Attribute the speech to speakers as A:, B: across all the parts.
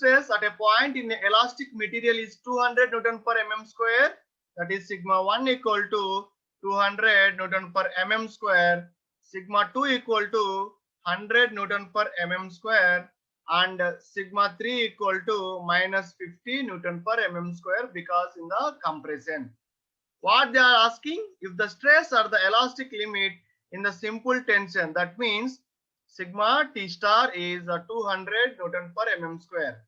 A: stress at a point in the elastic material is 200 Newton per mm square. That is sigma 1 equal to 200 Newton per mm square. Sigma 2 equal to 100 Newton per mm square. And sigma 3 equal to minus 50 Newton per mm square because in the compression. What they are asking, if the stress or the elastic limit in the simple tension, that means sigma T star is 200 Newton per mm square.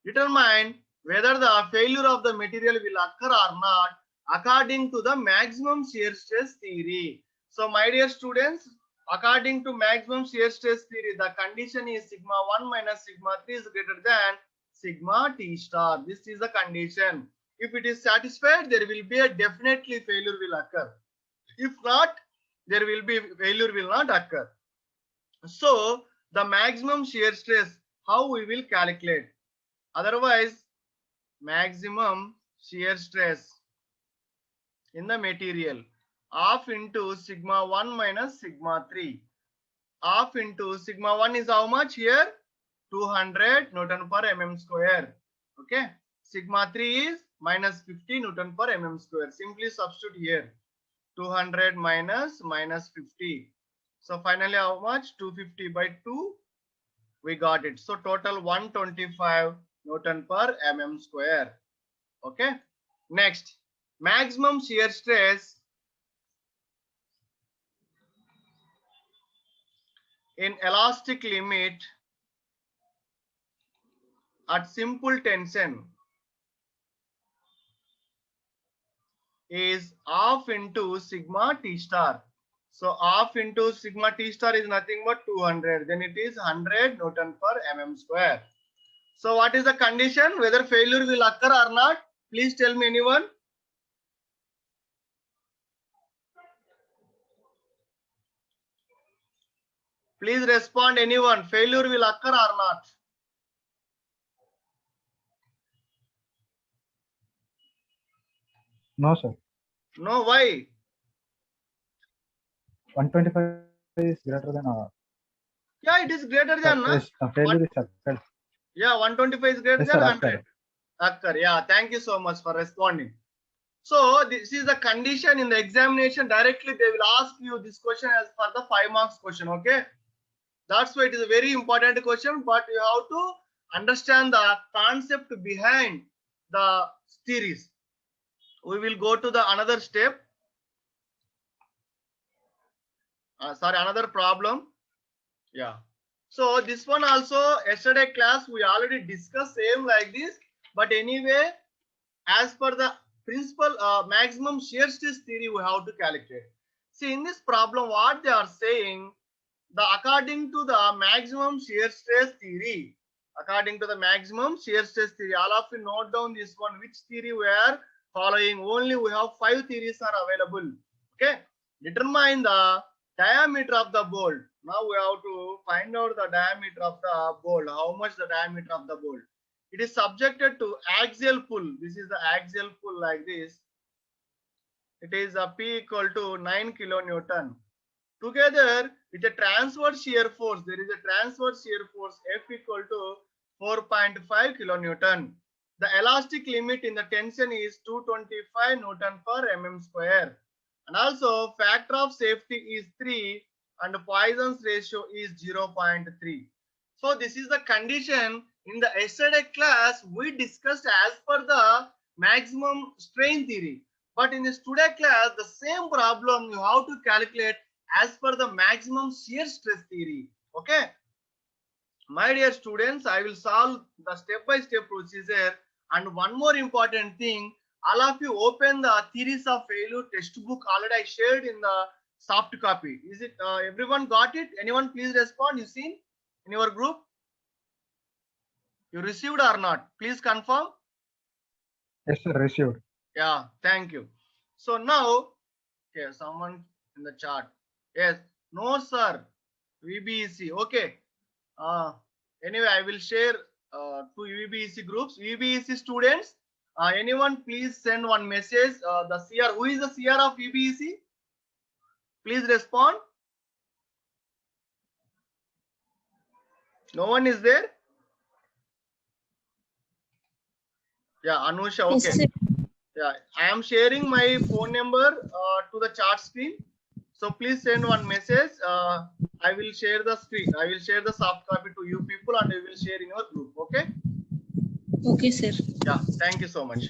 A: Determine whether the failure of the material will occur or not according to the maximum shear stress theory. So my dear students, according to maximum shear stress theory, the condition is sigma 1 minus sigma 3 is greater than sigma T star. This is the condition. If it is satisfied, there will be a definitely failure will occur. If not, there will be failure will not occur. So the maximum shear stress, how we will calculate? Otherwise, maximum shear stress in the material half into sigma 1 minus sigma 3. Half into sigma 1 is how much here? 200 Newton per mm square. Okay. Sigma 3 is minus 50 Newton per mm square. Simply substitute here. 200 minus 50. So finally how much? 250 by 2. We got it. So total 125 Newton per mm square. Okay. Next, maximum shear stress in elastic limit at simple tension is half into sigma T star. So half into sigma T star is nothing but 200. Then it is 100 Newton per mm square. So what is the condition? Whether failure will occur or not? Please tell me anyone. Please respond anyone. Failure will occur or not?
B: No, sir.
A: No, why?
B: 125 is greater than.
A: Yeah, it is greater than.
B: Yes, failure is occurred.
A: Yeah, 125 is greater
B: Yes,
A: than
B: sir,
A: 100. Occur. Yeah, thank you so much for responding. So this is the condition in the examination. Directly they will ask you this question as for the 5 marks question. Okay, that's why it is a very important question. But you have to understand the concept behind the theories. We will go to the another step. Another problem. Yeah. So this one also yesterday class we already discussed same like this. But anyway, as per the principal maximum shear stress theory, we have to calculate. See in this problem, what they are saying, according to the maximum shear stress theory, according to the maximum shear stress theory, all of you note down this one. Which theory we are following? Only we have 5 theories are available. Okay, determine the diameter of the bolt. Now we have to find out the diameter of the bolt. How much the diameter of the bolt? It is subjected to axial pull. This is the axial pull like this. It is a P equal to 9 kilonewton. Together with a transverse shear force, there is a transverse shear force F equal to 4.5 kilonewton. The elastic limit in the tension is 225 Newton per mm square. And also factor of safety is 3 and Poisson's ratio is 0.3. So this is the condition. In the yesterday class, we discussed as per the maximum strain theory. But in this today class, the same problem you have to calculate as per the maximum shear stress theory. Okay. My dear students, I will solve the step-by-step procedure. And one more important thing, all of you open the theories of failure textbook. Already I shared in the soft copy. Is it everyone got it? Anyone please respond? You seen in your group? You received or not? Please confirm.
B: Yes, sir, received.
A: Yeah, thank you. So now, okay, someone in the chat. Yes, no sir, VBEC. Okay. Anyway, I will share to VBEC groups. VBEC students, anyone please send one message. The CR, who is the CR of VBEC? Please respond. No one is there. Yeah, Anusha,
C: Yes,
A: okay.
C: sir.
A: Yeah, I am sharing my phone number to the chat screen. So please send one message. I will share the screen. I will share the soft copy to you people and we will share in your group. Okay.
C: Okay, sir.
A: Yeah, thank you so much.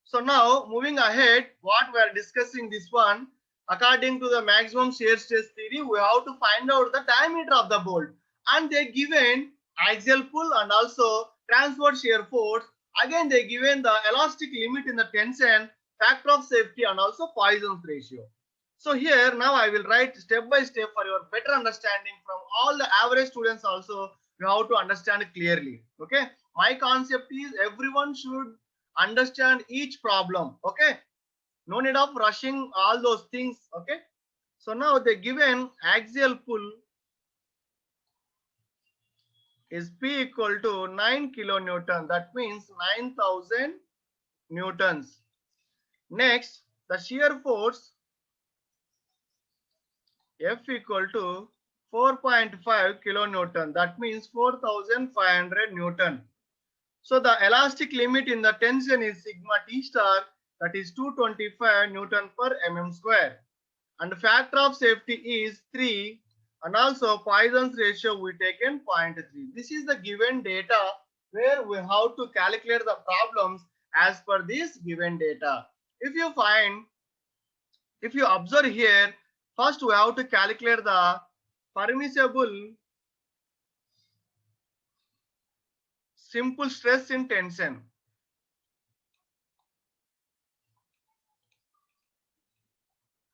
A: So now moving ahead, what we are discussing this one, according to the maximum shear stress theory, we have to find out the diameter of the bolt and they given axial pull and also transverse shear force. Again, they given the elastic limit in the tension, factor of safety and also Poisson's ratio. So here now I will write step by step for your better understanding from all the average students also you have to understand it clearly. Okay. My concept is everyone should understand each problem. Okay. No need of rushing all those things. Okay. So now the given axial pull is P equal to 9 kilonewton. That means 9,000 newtons. Next, the shear force F equal to 4.5 kilonewton. That means 4,500 newton. So the elastic limit in the tension is sigma T star, that is 225 Newton per mm square. And the factor of safety is 3 and also Poisson's ratio we taken 0.3. This is the given data where we have to calculate the problems as per this given data. If you observe here, first we have to calculate the permissible simple stress in tension.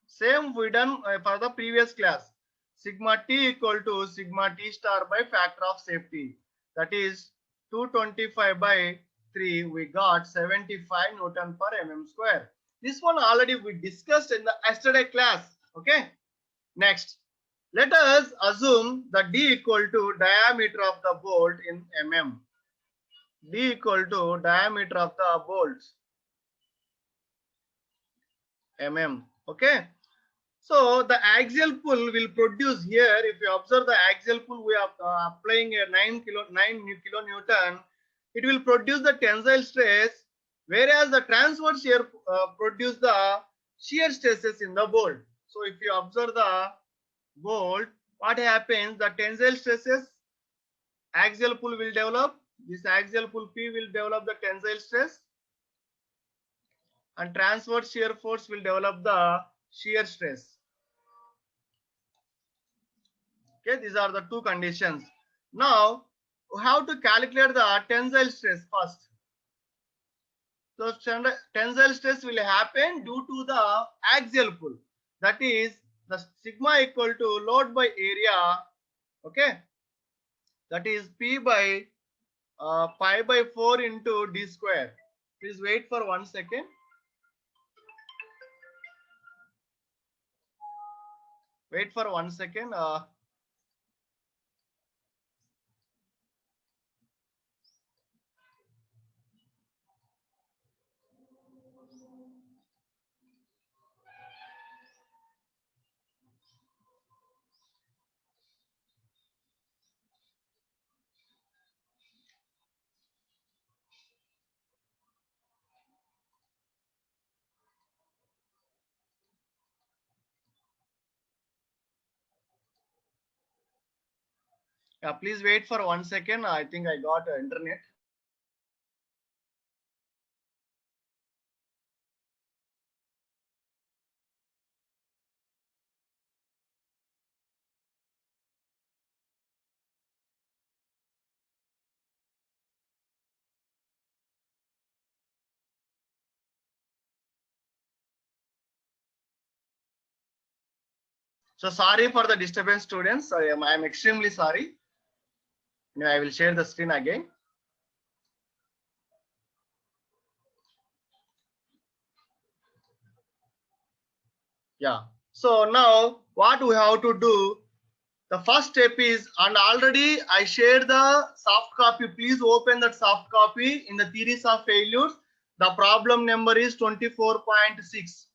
A: Same we done for the previous class. Sigma T equal to sigma T star by factor of safety. That is 225 by 3. We got 75 Newton per mm square. This one already we discussed in the yesterday class. Okay. Next, let us assume the D equal to diameter of the bolt in mm. D equal to diameter of the bolts mm. Okay. So the axial pull will produce here. If you observe the axial pull, we are applying a 9 kilonewton. It will produce the tensile stress, whereas the transverse shear produce the shear stresses in the bolt. So if you observe the bolt, what happens? The tensile stresses, axial pull will develop. This axial pull P will develop the tensile stress, and transverse shear force will develop the shear stress. Okay, these are the two conditions. Now, we have to calculate the tensile stress first. So, tensile stress will happen due to the axial pull. That is the sigma equal to load by area. Okay, that is P by pi by 4 into D square. Please wait for 1 second. Wait for 1 second. Yeah, please wait for 1 second. I think I got internet. So sorry for the disturbance, students. I am extremely sorry. Now I will share the screen again. Yeah. So now what we have to do, the first step is, and already I shared the soft copy. Please open that soft copy in the theories of failures. The problem number is 24.6.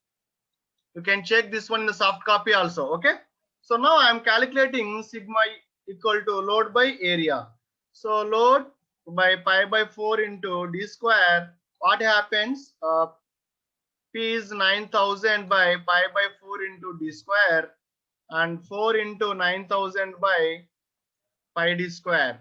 A: You can check this one in the soft copy also. Okay. So now I am calculating sigma equal to load by area. So load by pi by 4 into D square what happens? P is 9000 by pi by 4 into d square, and 4 into 9000 by pi d square.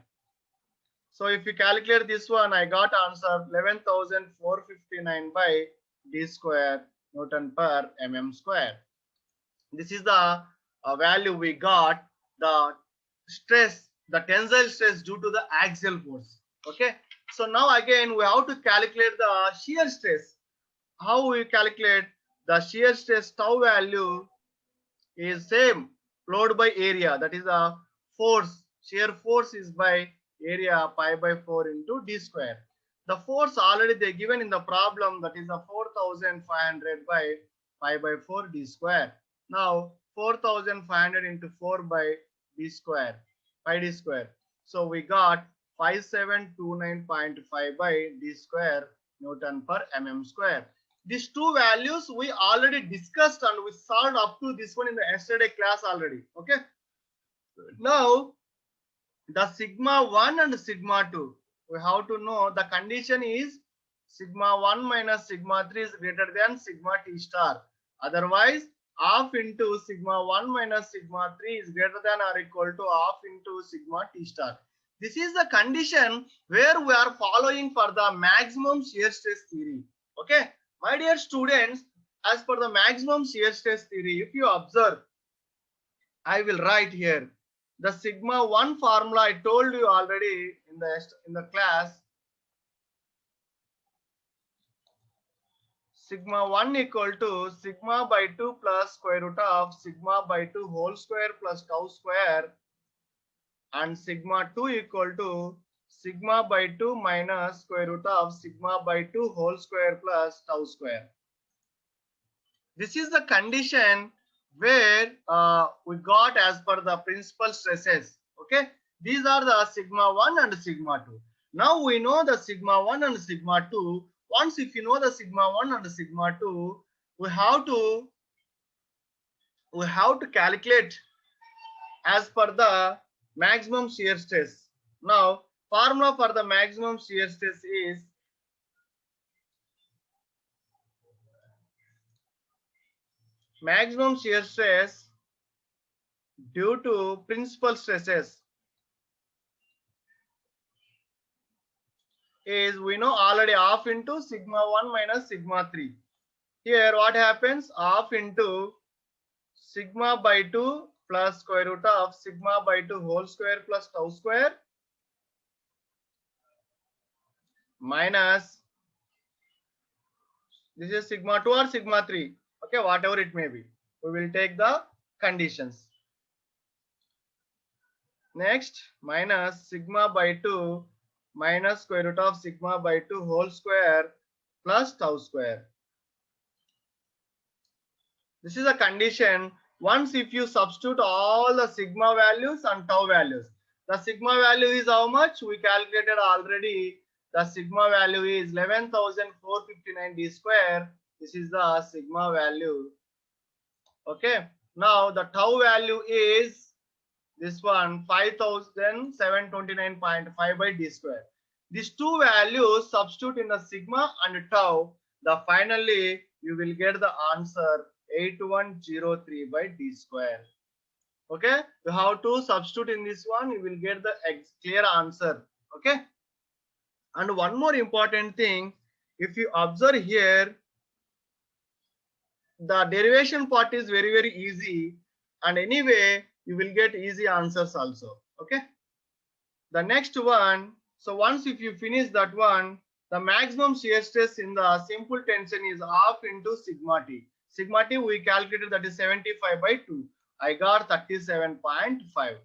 A: So if you calculate this one, I got answer 11,459 by d square Newton per mm square. This is the value we got, the stress, the tensile stress due to the axial force. Okay. So now again we have to calculate the shear stress. How we calculate the shear stress? Tau value is same, load by area, that is the force. Shear force is by area pi by 4 into d square. The force already they given in the problem, that is the 4500 by pi by 4 d square. Now 4500 into 4 by d square, pi d square. So we got 5729.5 by d square Newton per mm square. These two values we already discussed and we solved up to this one in the yesterday class already. Okay. Now the sigma 1 and sigma 2, we have to know the condition is sigma 1 minus sigma 3 is greater than sigma t star. Otherwise, half into sigma 1 minus sigma 3 is greater than or equal to half into sigma t star. This is the condition where we are following for the maximum shear stress theory. Okay. My dear students, as per the maximum shear stress theory, if you observe, I will write here the sigma 1 formula. I told you already in the class. Sigma 1 equal to sigma by 2 plus square root of sigma by 2 whole square plus tau square, and sigma 2 equal to sigma by 2 minus square root of sigma by 2 whole square plus tau square. This is the condition where we got as per the principal stresses. Okay, these are the sigma 1 and sigma 2. Now we know the sigma 1 and sigma 2. Once if you know the sigma 1 and sigma 2, we have to calculate as per the maximum shear stress. Now formula for the maximum shear stress is maximum shear stress due to principal stresses is, we know already, half into sigma 1 minus sigma 3. Here what happens? Half into sigma by 2 plus square root of sigma by 2 whole square plus tau square minus, this is sigma 2 or sigma 3. Okay, whatever it may be. We will take the conditions. Next, minus sigma by 2 minus square root of sigma by 2 whole square plus tau square. This is a condition. Once if you substitute all the sigma values and tau values, the sigma value is how much? We calculated already. The sigma value is 11,459 d square. This is the sigma value. Okay. Now the tau value is this one, 5,729.5 by d square. These two values substitute in the sigma and tau. The finally you will get the answer 8103 by d square. Okay, you have to substitute in this one, you will get the clear answer. Okay, and one more important thing, if you observe here, the derivation part is very easy, and anyway you will get easy answers also. Okay, the next one, so once if you finish that one, the maximum shear stress in the simple tension is half into sigma t. Sigma t we calculated, that is 75 by 2. I got 37.5.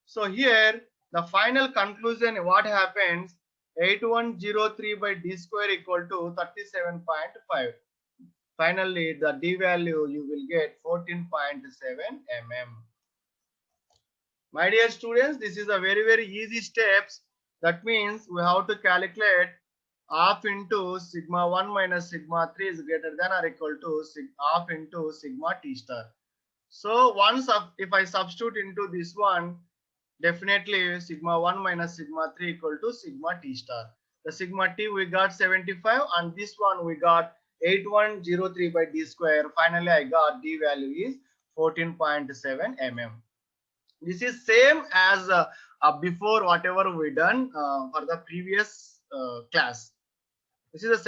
A: So here the final conclusion, what happens? 8103 by d square equal to 37.5. Finally the d value you will get 14.7 mm. My dear students, this is a very easy steps. That means we have to calculate half into sigma 1 minus sigma 3 is greater than or equal to half into sigma t star. So once if I substitute into this one, definitely sigma 1 minus sigma 3 equal to sigma t star. the sigma t we got 75, and this one we got 8103 by d square. Finally, I got d value is 14.7 mm. This is same as before whatever we done for the previous class. This is the